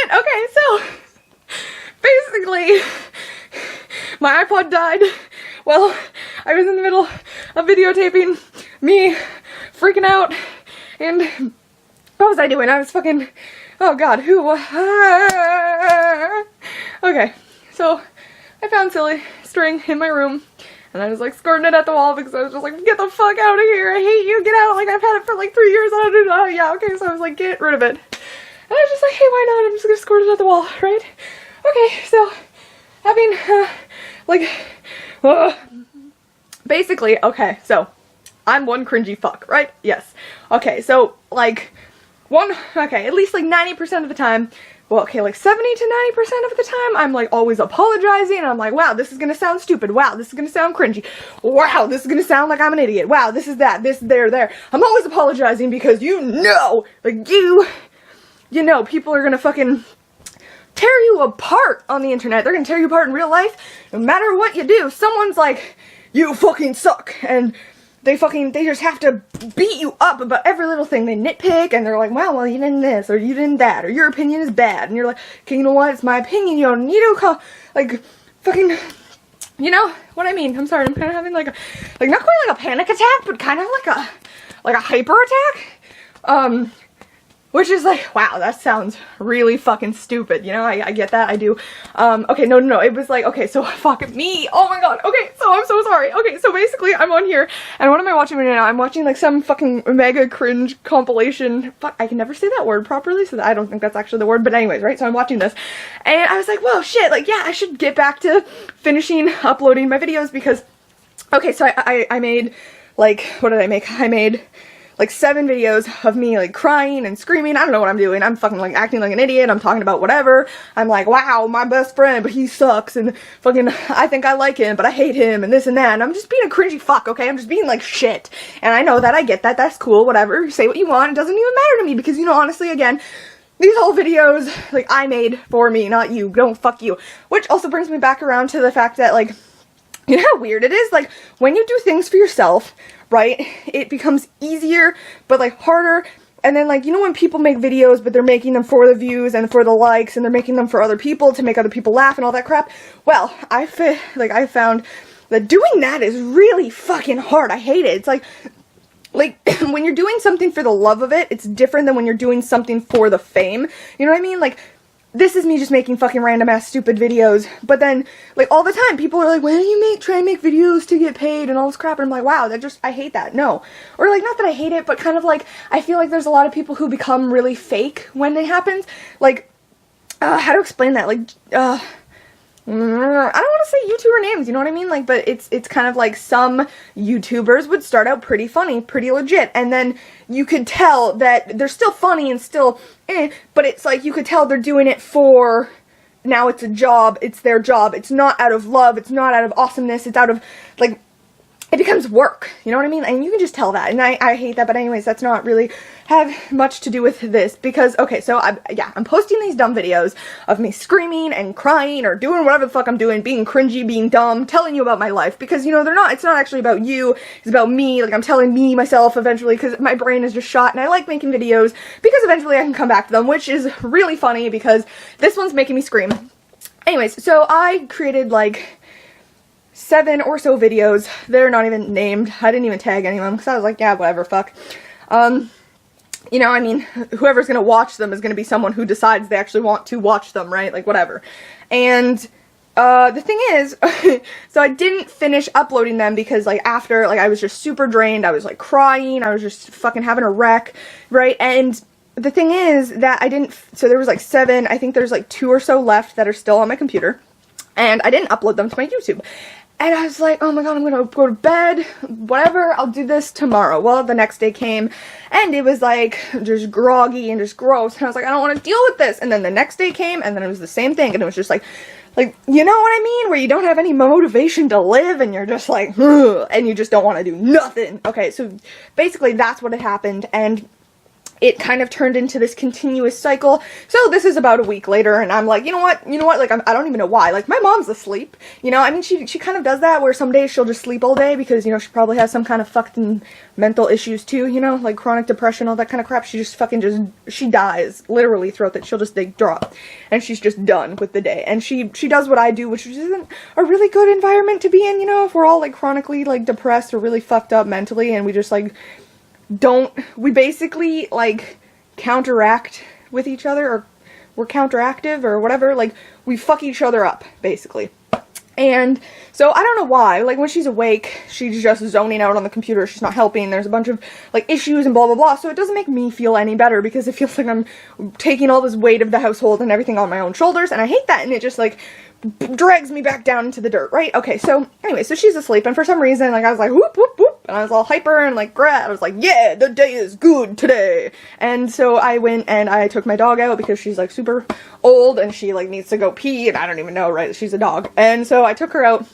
Okay, so basically my iPod died. Well, I was in the middle of videotaping me freaking out, and what was I doing? I was fucking, oh god, okay, so I found silly string in my room, and I was like skirting it at the wall because I was just like, get the fuck out of here, I hate you, get out, like I've had it for like 3 years, yeah, okay, so I was like, get rid of it. And I was just like, hey, why not? I'm just gonna squirt it at the wall, right? Okay, so having, basically, okay, so I'm one cringy fuck, right? Yes. Okay, so, like, at least like 90% of the time, well, okay, like 70 to 90% of the time, I'm like always apologizing, and I'm like, wow, this is gonna sound stupid, wow, this is gonna sound cringy, wow, this is gonna sound like I'm an idiot, wow, this is that, this, there. I'm always apologizing because like you know, people are gonna fucking tear you apart on the internet. They're gonna tear you apart in real life. No matter what you do, someone's like, you fucking suck, and they just have to beat you up about every little thing. They nitpick, and they're like, well, you didn't this, or you didn't that, or your opinion is bad, and you're like, okay, you know what, it's my opinion, you don't need to call, like, fucking, you know what I mean? I'm sorry, I'm kind of having like not quite like a panic attack, but kind of like a hyper attack, which is like, wow, that sounds really fucking stupid, you know, I get that, I do, okay, no, it was like, okay, so fuck me, oh my god, okay, so I'm so sorry, okay, so basically, I'm on here, and what am I watching right now? I'm watching, like, some fucking mega cringe compilation, fuck, I can never say that word properly, so I don't think that's actually the word, but anyways, right, so I'm watching this, and I was like, whoa, shit, like, yeah, I should get back to finishing uploading my videos, because, okay, so I made, like, what did I make? I made like 7 videos of me like crying and screaming. I don't know what I'm doing. I'm fucking like acting like an idiot. I'm talking about whatever. I'm like, wow, my best friend, but he sucks, and fucking I think I like him, but I hate him, and this and that, and I'm just being a cringy fuck, okay? I'm just being like shit. And I know that, I get that, that's cool, whatever. Say what you want. It doesn't even matter to me because, you know, honestly, again, these whole videos, like, I made for me, not you. Don't fuck you. Which also brings me back around to the fact that, like, you know how weird it is? Like, when you do things for yourself, right, it becomes easier, but, like, harder, and then, like, you know when people make videos, but they're making them for the views and for the likes, and they're making them for other people to make other people laugh and all that crap? Well, I found that doing that is really fucking hard. I hate it. It's like, when you're doing something for the love of it, it's different than when you're doing something for the fame. You know what I mean? Like, this is me just making fucking random ass stupid videos, but then, like, all the time, people are like, why don't you try and make videos to get paid and all this crap, and I'm like, wow, I hate that, no. Or, like, not that I hate it, but kind of like, I feel like there's a lot of people who become really fake when it happens, like, how to explain that, like, I don't want to say YouTuber names, you know what I mean? Like, but it's kind of like some YouTubers would start out pretty funny, pretty legit, and then you could tell that they're still funny and still but it's like you could tell they're doing it for, now it's a job, it's their job, it's not out of love, it's not out of awesomeness, it's out of, like, it becomes work, you know what I mean? And you can just tell that, and I hate that, but anyways, that's not really have much to do with this, because, okay, so, I'm posting these dumb videos of me screaming and crying, or doing whatever the fuck I'm doing, being cringy, being dumb, telling you about my life, because, you know, it's not actually about you, it's about me, like, I'm telling myself eventually, because my brain is just shot, and I like making videos, because eventually I can come back to them, which is really funny, because this one's making me scream. Anyways, so I created, like, 7 or so videos. They're not even named. I didn't even tag any of them because I was like, yeah, whatever, fuck. You know, I mean, whoever's gonna watch them is gonna be someone who decides they actually want to watch them, right? Like, whatever. And, the thing is, so I didn't finish uploading them because, like, after, like, I was just super drained, I was, like, crying, I was just fucking having a wreck, right? And the thing is that so there was, like, 7, I think there's, like, 2 or so left that are still on my computer, and I didn't upload them to my YouTube. And I was like, oh my god, I'm gonna go to bed, whatever, I'll do this tomorrow. Well, the next day came, and it was like, just groggy and just gross, and I was like, I don't want to deal with this. And then the next day came, and then it was the same thing, and it was just like, you know what I mean? Where you don't have any motivation to live, and you're just like, ugh, and you just don't want to do nothing. Okay, so basically that's what had happened, and it kind of turned into this continuous cycle. So this is about a week later, and I'm like, you know what, like, I don't even know why. Like, my mom's asleep, you know, I mean, she kind of does that, where some days she'll just sleep all day, because, you know, she probably has some kind of fucking mental issues too, you know, like chronic depression, all that kind of crap. She just fucking she dies, literally, throughout that. She'll just, like, drop, and she's just done with the day. And she does what I do, which isn't a really good environment to be in, you know, if we're all, like, chronically, like, depressed or really fucked up mentally, and we just, like, we basically, like, counteract with each other, or we're counteractive, or whatever, like, we fuck each other up, basically. And so, I don't know why, like, when she's awake, she's just zoning out on the computer, she's not helping, there's a bunch of, like, issues and blah blah blah, so it doesn't make me feel any better, because it feels like I'm taking all this weight of the household and everything on my own shoulders, and I hate that, and it just, like, drags me back down into the dirt, right? Okay, so, anyway, so she's asleep, and for some reason, like, I was like, whoop, whoop, whoop, and I was all hyper, and, like, I was like, yeah, the day is good today, and so I went, and I took my dog out, because she's, like, super old, and she, like, needs to go pee, and I don't even know, right? She's a dog, and so I took her out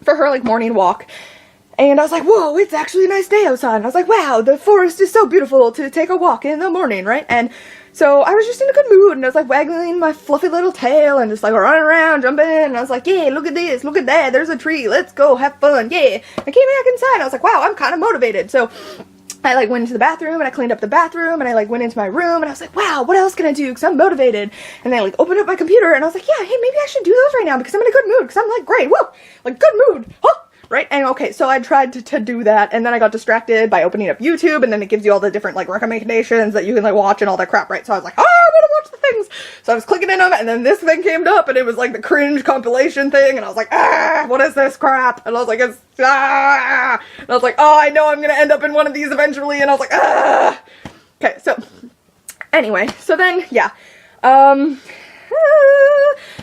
for her, like, morning walk, and I was like, whoa, it's actually a nice day outside, and I was like, wow, the forest is so beautiful to take a walk in the morning, right? And so I was just in a good mood, and I was, like, waggling my fluffy little tail, and just, like, running around, jumping, and I was like, yeah, look at this, look at that, there's a tree, let's go, have fun, yeah. I came back inside, and I was like, wow, I'm kind of motivated. So I, like, went into the bathroom, and I cleaned up the bathroom, and I, like, went into my room, and I was like, wow, what else can I do, because I'm motivated. And then I, like, opened up my computer, and I was like, yeah, hey, maybe I should do those right now, because I'm in a good mood, because I'm, like, great, woo, like, good mood, huh? Right? And okay, so I tried to do that, and then I got distracted by opening up YouTube, and then it gives you all the different, like, recommendations that you can, like, watch and all that crap, right? So I was like, oh, I want to watch the things! So I was clicking in them, and then this thing came up, and it was, like, the cringe compilation thing, and I was like, ah, what is this crap? And I was like, it's, ah! And I was like, oh, I know I'm gonna end up in one of these eventually, and I was like, ah! Okay, so, anyway, so then, yeah,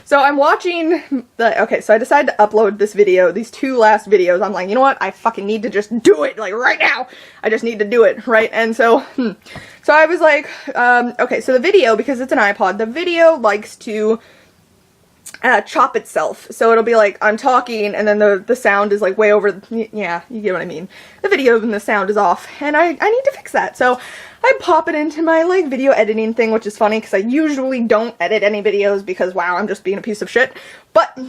so I'm watching okay, so I decided to upload this video, these two last videos. I'm like, you know what, I fucking need to just do it, like, right now. I just need to do it, right? And so, so I was like, okay, so the video, because it's an iPod, the video likes to chop itself. So it'll be like, I'm talking, and then the sound is, like, way over, yeah, you get what I mean. The video and the sound is off, and I need to fix that. So I pop it into my, like, video editing thing, which is funny, because I usually don't edit any videos, because, wow, I'm just being a piece of shit. But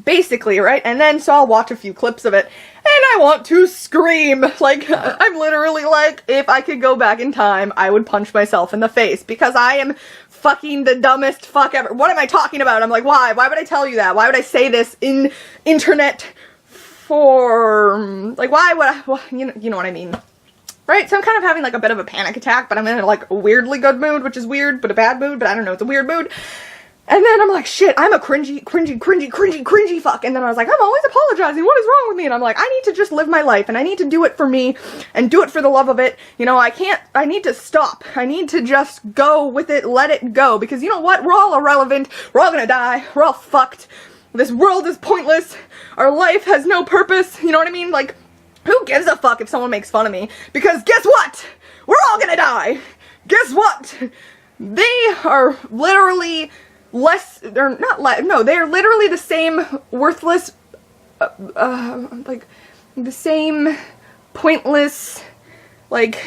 basically, right? And then, so I'll watch a few clips of it, and I want to scream. Like, I'm literally like, if I could go back in time, I would punch myself in the face, because I am fucking the dumbest fuck ever. What am I talking about? I'm like, why? Why would I tell you that? Why would I say this in internet form? Like, why would I, well, you know what I mean. Right? So I'm kind of having, like, a bit of a panic attack, but I'm in, like, a weirdly good mood, which is weird, but a bad mood, but I don't know, it's a weird mood. And then I'm like, shit, I'm a cringy fuck. And then I was like, I'm always apologizing, what is wrong with me? And I'm like, I need to just live my life, and I need to do it for me, and do it for the love of it. You know, I need to stop. I need to just go with it, let it go. Because you know what? We're all irrelevant. We're all gonna die. We're all fucked. This world is pointless. Our life has no purpose. You know what I mean? Like, who gives a fuck if someone makes fun of me? Because guess what? We're all gonna die. Guess what? They are literally they're not no, they're literally the same worthless, like, the same pointless, like,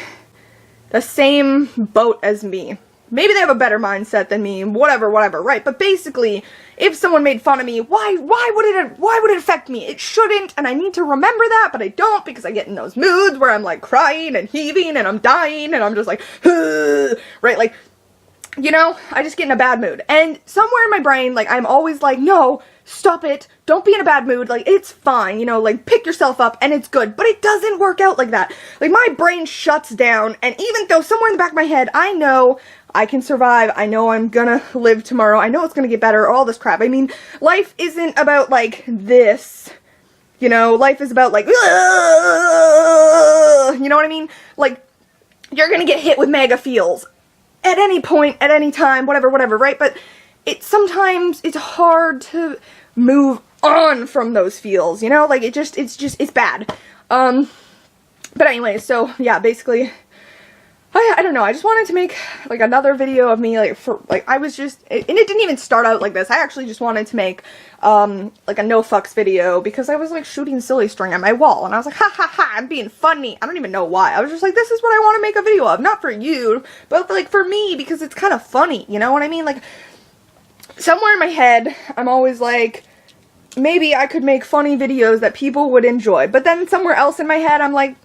the same boat as me. Maybe they have a better mindset than me, whatever, right? But basically, if someone made fun of me, why would it affect me? It shouldn't, and I need to remember that, but I don't, because I get in those moods where I'm, like, crying and heaving, and I'm dying, and I'm just like, right? Like, you know, I just get in a bad mood. And somewhere in my brain, like, I'm always like, no, stop it, don't be in a bad mood, like, it's fine, you know, like, pick yourself up, and it's good. But it doesn't work out like that. Like, my brain shuts down, and even though somewhere in the back of my head, I know I can survive, I know I'm gonna live tomorrow, I know it's gonna get better, all this crap. I mean, life isn't about, like, this, you know, life is about, like, you know what I mean? Like, you're gonna get hit with mega feels at any point, at any time, whatever, right? But sometimes it's hard to move on from those feels, you know? Like, it's bad. But anyway, so, yeah, basically, I don't know, I just wanted to make, like, another video of me, like, for, like, I was just, and it didn't even start out like this. I actually just wanted to make, like, a no fucks video, because I was, like, shooting silly string at my wall, and I was like, ha ha ha, I'm being funny. I don't even know why. I was just like, this is what I want to make a video of, not for you, but, like, for me, because it's kind of funny, you know what I mean? Like, somewhere in my head, I'm always like, maybe I could make funny videos that people would enjoy, but then somewhere else in my head, I'm like,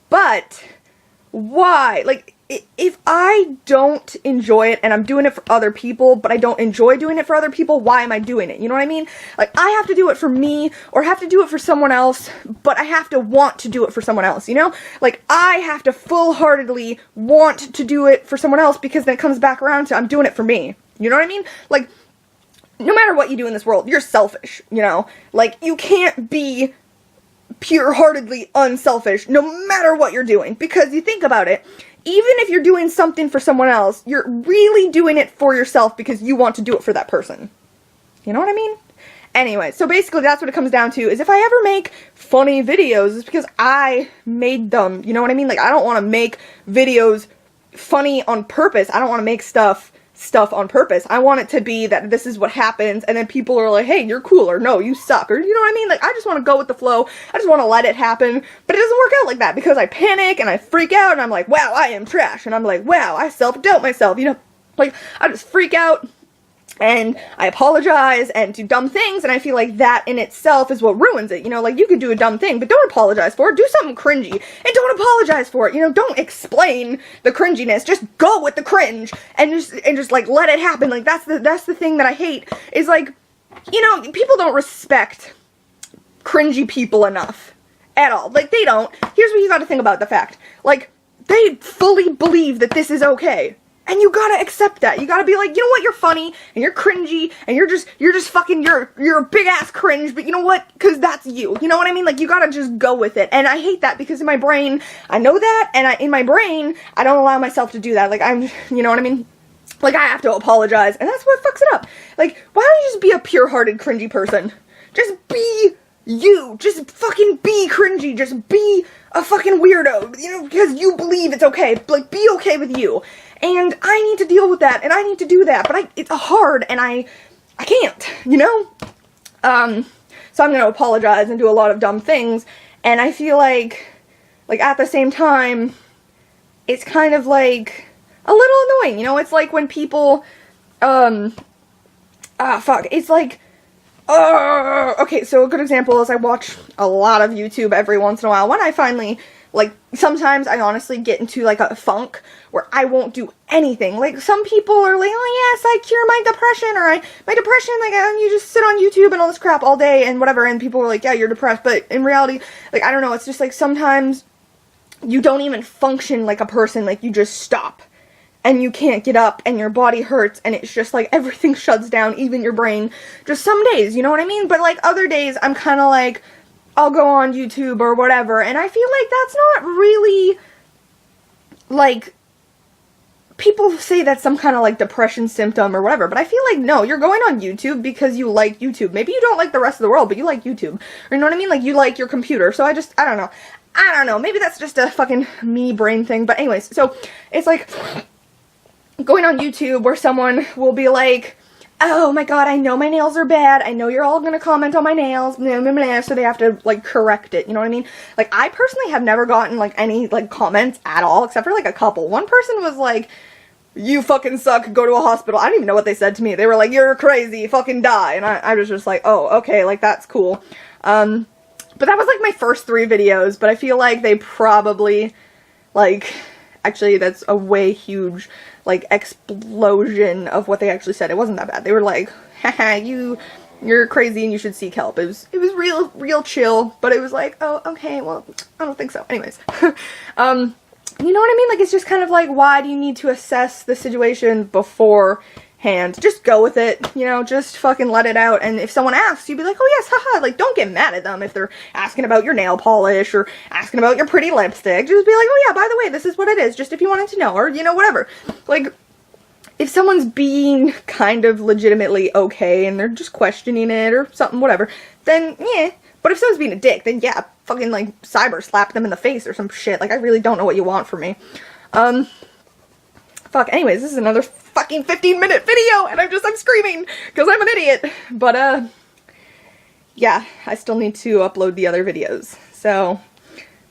but why? Like, if I don't enjoy it and I'm doing it for other people, but I don't enjoy doing it for other people, why am I doing it? You know what I mean? Like, I have to do it for me, or have to do it for someone else, but I have to want to do it for someone else, you know? Like, I have to full-heartedly want to do it for someone else, because then it comes back around to I'm doing it for me. You know what I mean? Like, no matter what you do in this world, you're selfish, you know? Like, you can't be pure-heartedly unselfish no matter what you're doing, because you think about it, even if you're doing something for someone else, you're really doing it for yourself because you want to do it for that person. You know what I mean? Anyway, so basically that's what it comes down to, is if I ever make funny videos, it's because I made them, you know what I mean? Like, I don't want to make videos funny on purpose. I don't want to make stuff on purpose. I want it to be that this is what happens, and then people are like, hey, you're cool, or no, you suck, or you know what I mean? Like, I just want to go with the flow. I just want to let it happen, but it doesn't work out like that, because I panic, and I freak out, and I'm like, wow, I am trash, and I'm like, wow, I self-doubt myself, you know? Like, I just freak out, and I apologize, and do dumb things, and I feel like that in itself is what ruins it, you know? Like, you could do a dumb thing, but don't apologize for it. Do something cringy, and don't apologize for it, you know? Don't explain the cringiness. Just go with the cringe, and just like, let it happen. Like, that's the thing that I hate, is like, you know, people don't respect cringy people enough. At all. Like, they don't. Here's what you gotta think about the fact. Like, they fully believe that this is okay. And you gotta accept that. You gotta be like, you know what, you're funny, and you're cringy, and you're just fucking, you're a big ass cringe, but you know what, cause that's you. You know what I mean? Like, you gotta just go with it. And I hate that, because in my brain, I know that, and in my brain, I don't allow myself to do that. Like, you know what I mean? Like, I have to apologize, and that's what fucks it up. Like, why don't you just be a pure-hearted, cringy person? Just be you. Just fucking be cringy. Just be a fucking weirdo, you know, because you believe it's okay. Like, be okay with you. And I need to deal with that, and I need to do that, but it's hard, and I can't, you know? So I'm gonna apologize and do a lot of dumb things, and I feel like at the same time, it's kind of like a little annoying, you know? It's like when people, it's like, okay, so a good example is I watch a lot of YouTube every once in a while. When I finally, like, sometimes I honestly get into, like, a funk where I won't do anything. Like, some people are like, oh yes, I cure my depression, or my depression, like, you just sit on YouTube and all this crap all day and whatever, and people are like, yeah, you're depressed, but in reality, like, I don't know, it's just like sometimes you don't even function like a person, like, you just stop. And you can't get up, and your body hurts, and it's just like everything shuts down, even your brain. Just some days, you know what I mean? But like other days, I'm kind of like, I'll go on YouTube or whatever, and I feel like that's not really, like, people say that's some kind of like depression symptom or whatever, but I feel like, no, you're going on YouTube because you like YouTube. Maybe you don't like the rest of the world, but you like YouTube. Or you know what I mean? Like, you like your computer. So I don't know. Maybe that's just a fucking me brain thing. But anyways, so it's like going on YouTube where someone will be like, oh my god, I know my nails are bad, I know you're all gonna comment on my nails, blah, blah, blah, so they have to, like, correct it, you know what I mean? Like, I personally have never gotten, like, any, like, comments at all, except for, like, a couple. One person was like, you fucking suck, go to a hospital. I don't even know what they said to me. They were like, you're crazy, fucking die, and I was just like, oh, okay, like, that's cool. But that was, like, my first 3 videos, but I feel like they probably, like, actually, that's a way huge, like, explosion of what they actually said. It wasn't that bad. They were like, haha, you're crazy and you should seek help. It was real chill, but it was like, oh, okay, well, I don't think so. Anyways, you know what I mean? Like, it's just kind of like, why do you need to assess the situation beforehand? Just go with it, you know, just fucking let it out, and if someone asks, you'd be like, oh yes, haha, like, don't get mad at them if they're asking about your nail polish, or asking about your pretty lipstick. Just be like, oh yeah, by the way, this is what it is, just if you wanted to know, or, you know, whatever. Like, if someone's being kind of legitimately okay, and they're just questioning it, or something, whatever, then, yeah. But if someone's being a dick, then yeah, fucking, like, cyber slap them in the face or some shit. Like, I really don't know what you want from me. Fuck, anyways, this is another fucking 15-minute video, and I'm screaming, because I'm an idiot. But, yeah, I still need to upload the other videos. So,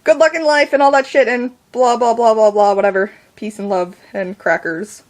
good luck in life and all that shit, and blah, blah, blah, blah, blah, whatever. Peace and love and crackers.